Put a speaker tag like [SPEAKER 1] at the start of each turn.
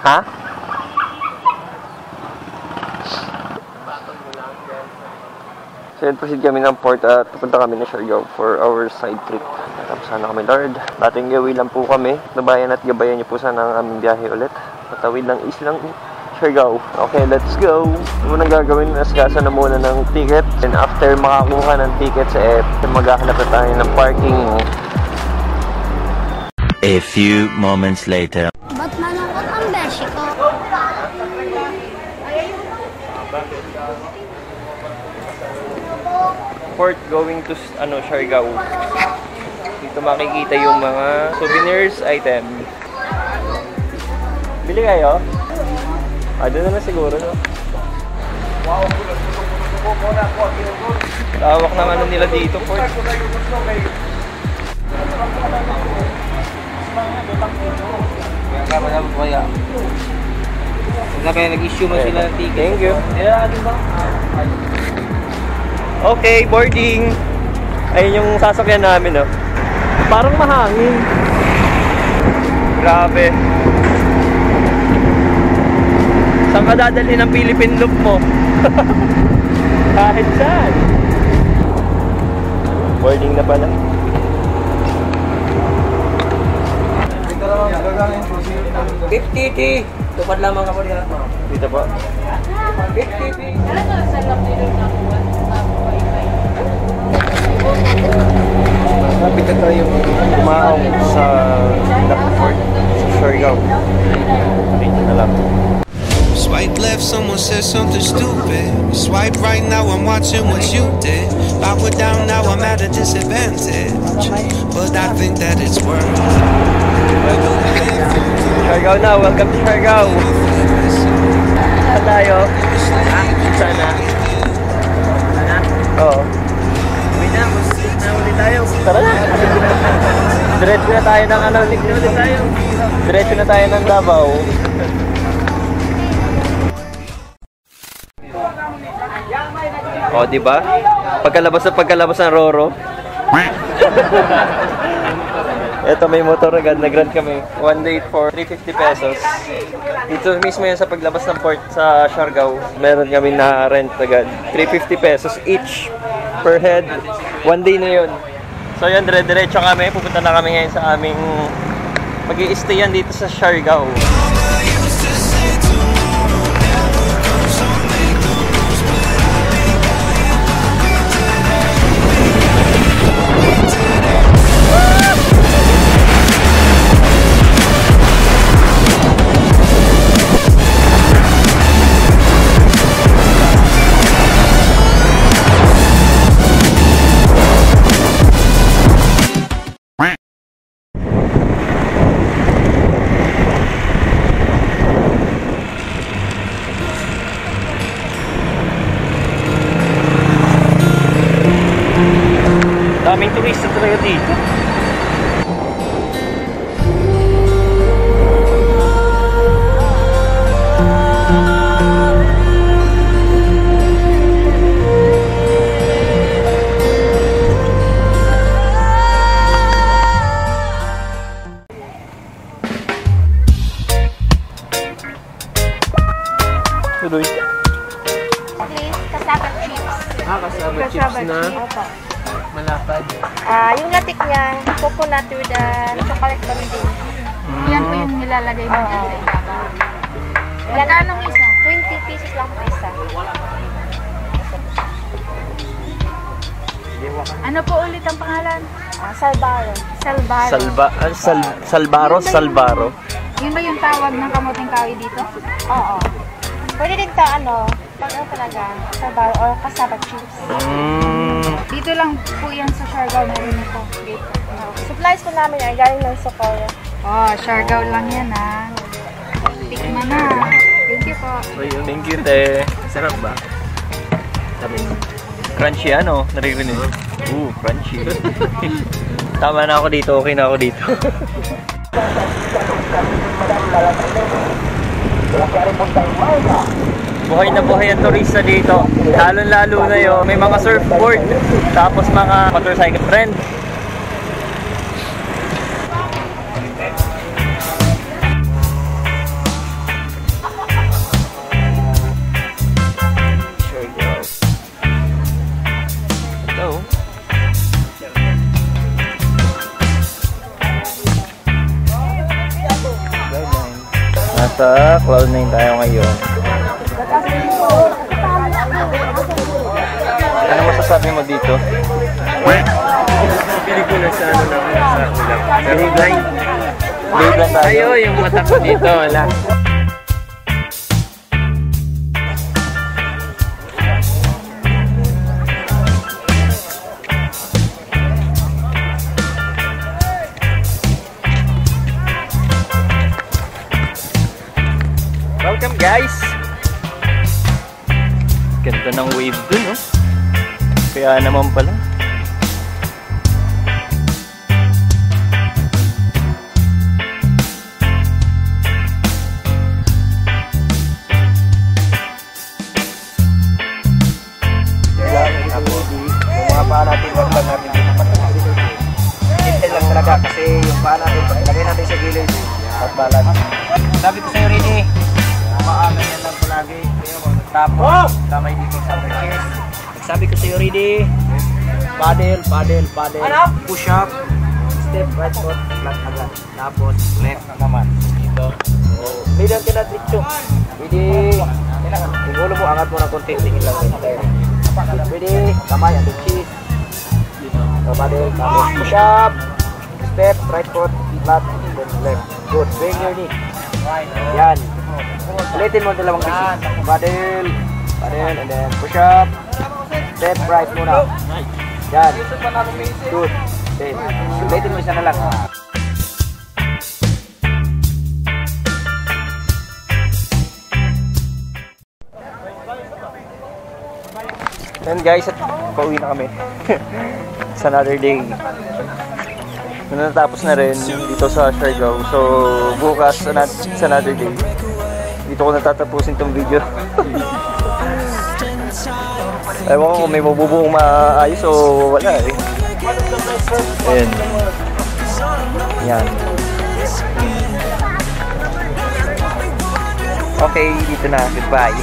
[SPEAKER 1] Ha? So yun, proceed kami ng port at pupunta kami na Siargao for our side trip. Tapos sana kami, Lord. Dating gawi lang po kami. Nabayan at gabayan niyo po sana ang aming biyahe ulit. Patawid ng islang Siargao. Okay, let's go! Unang gagawin, naskasa na muna ng ticket. And after makakuha ng tickets, maghahanap na tayo ng parking.
[SPEAKER 2] A few moments later.
[SPEAKER 3] Ba't malungkot ang beshi ko?
[SPEAKER 1] Port going to Siargao. Dito makikita yung mga souvenirs item. Bili kayo? Doon na siguro, no? Tawak ng ano nila dito, Port.
[SPEAKER 4] Huwag kaya nag-issue mo sila ng ticket.
[SPEAKER 1] Thank you. Okay, boarding. Ayun yung sasakyan namin, no? Parang mahangin. Grabe. Saan ka dadalhin ang Philippine loop mo? Kahit saan. Boarding na pala.
[SPEAKER 4] $50. Tupad lamang ako niya.
[SPEAKER 1] Dito po.
[SPEAKER 4] $50.
[SPEAKER 1] Kapit na tayo kumaong sa Port sa Siargao. Dito na lang.
[SPEAKER 5] Swipe left, someone said something stupid. Swipe right, now I'm watching what you did. Backward down, now I'm at a disadvantage. But I think that it's worth it.
[SPEAKER 1] Siargao na, welcome to Siargao. Saan tayo? Sana. Oo.
[SPEAKER 4] Uwi na, ulit tayo.
[SPEAKER 1] Tara na. Diretso na tayo ng ano. Diretso na tayo ng Davao. O, diba? Pagkalabas ng Roro. Ito, may motor agad. Nag-rent kami. One day for 350 pesos. Dito mismo yan sa paglabas ng port sa Siargao. Meron kami na rent agad. 350 pesos each per head. One day na yun. So yun, dire-diretso kami. Pupunta na kami ngayon sa aming mag-i-stayan dito sa Siargao. Daming turista talaga dito. Tuloy.
[SPEAKER 3] Please, kasaba chips.
[SPEAKER 4] Kasama chips na malapad.
[SPEAKER 3] Yung latik niya, coconut with chocolate candy. Yan po yung nilalagay mo dyan sa ibabaw. Magkanong isa? 20 pesos lang po isa. Ano po ulit ang pangalan? Salbaro.
[SPEAKER 1] Salbaro.
[SPEAKER 3] Yun ba yung tawag ng kamuting kahoy dito? Oo. Pwede din pag talaga, Salbaro or kasaba chips. Dito lang po yan sa Siargao na rin ito. Supplies po namin ay galing ng Socorro. Siargao lang yan ha. Tikman na. Thank you po.
[SPEAKER 1] Thank you, te. Sarap ba? Crunchy ano? Naririnig. Crunchy. Tama na ako dito. Okay na ako dito. Buhay na buhay ang turista dito. Lalo-lalo na yun. May mga surfboard. Tapos mga motorcycle friend. Nasa Cloud9 tayo ngayon. Ano masasabi mo dito?
[SPEAKER 4] Pili ko na sa ano na sa ulap.
[SPEAKER 1] Big blind. Big blind tayo.
[SPEAKER 4] Ayo, yung mata ko dito, wala.
[SPEAKER 1] Welcome guys! Ganda ng wave dun, oh. Kaya naman pala.
[SPEAKER 4] Yung mga paa natin, wag lang natin dito pataas. Hintel lang talaga kasi yung paa natin, lagay natin sa gilid. At balance. Sabi ko sa'yo, Rini, maaga yan lang palagi. Tapos, kamay dito sa chest. Sabi ko sa'yo, Rini, paddle, push up, step, right foot, flat agad. Tapos, left naman. Dito. Middle ka na, diretso. Ready, yung ulo mo, angat mo ng konti. Tingin lang rin. Ready, kamay, and the cheese. So, paddle, push up, step, right foot, flat, then left. Good, bring your knee. Yan. Ulitin mo dalawang beses. Paddle, and then push up, step, right muna. Yan. Good. Then, ulitin mo isa na lang.
[SPEAKER 1] Yan guys, at pauwi na kami. It's another day. Natapos na rin dito sa Siargao. So, bukas, it's another day. Dito ko natatapusin tong video. Ewan ko kung may mabubuong maayos o wala eh. Ayan. Yan. Okay, dito na. Goodbye.